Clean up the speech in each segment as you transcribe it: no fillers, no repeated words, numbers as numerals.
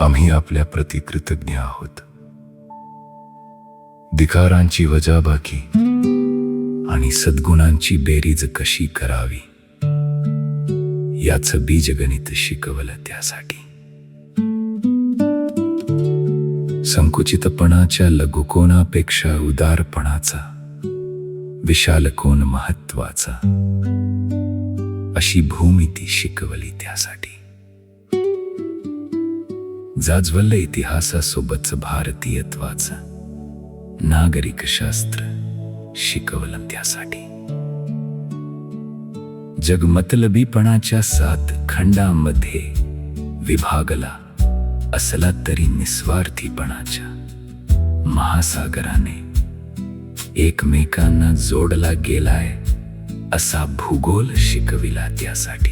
आम्ही आपल्या प्रति कृतज्ञ आहोत. धिक्कारांची वजाबाकी आणि सद्गुणांची बेरीज कशी करावी याचं बीजगणित शिकवलं त्यासाठी. संकुचितपणाच्या लघुकोनापेक्षा उदारपणाचा विशाल कोन महत्वाचा, अशी भूमिती शिकवली त्यासाठी. जाज्वल्य इतिहासासोबतच भारतीयत्वाचं नागरिक शास्त्र शिकवलं त्यासाठी. जगमतलबीपणाच्या 7 खंडांमध्ये विभागला असला तरी निस्वार्थीपणाच्या महासागराने एकमेकांना जोडला गेलाय असा भूगोल शिकविला त्यासाठी.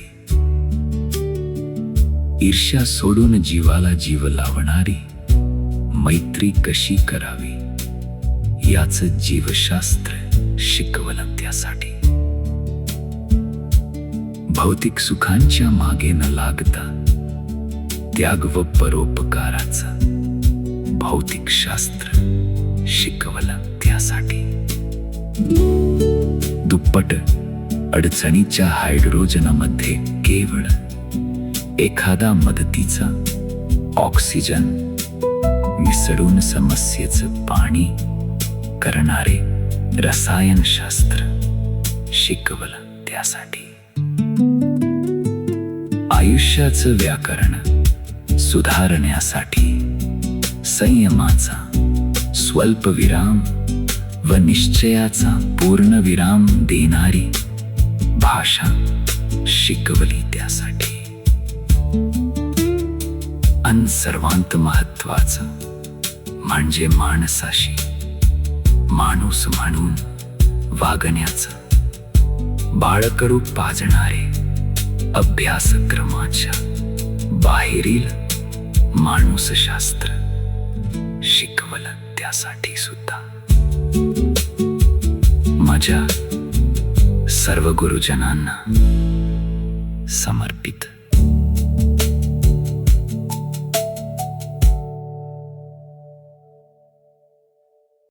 ईर्ष्या सोडून जीवाला जीव लावणारी मैत्री कशी करावी याचं जीवशास्त्र शिकवलं त्यासाठी. भौतिक सुखांच्या मागे न लागता त्याग व परोपकाराचं भौतिक शास्त्र शिकवलं त्यासाठी. दुप्पट अडचणीच्या हायड्रोजनमध्ये केवळ एखादा मदतीचा ऑक्सिजन मिसळून समस्येचं पाणी करणारे रसायनशास्त्र शिकवलं त्यासाठी. आयुष्याचं व्याकरण सुधारण्यासाठी संयमाचा स्वल्पविराम व निश्चयाचा पूर्णविराम देणारी भाषा शिकवली त्यासाठी. अन सर्वांत महत्वाचं म्हणजे माणसाशी माणूस म्हणून वागण्याचं बाळकडू पाजणारे अभ्यासक्रमाच्या बाहेरील माणूसशास्त्र शिकवलं त्यासाठी सुद्धा. माझ्या सर्व गुरुजनांना समर्पित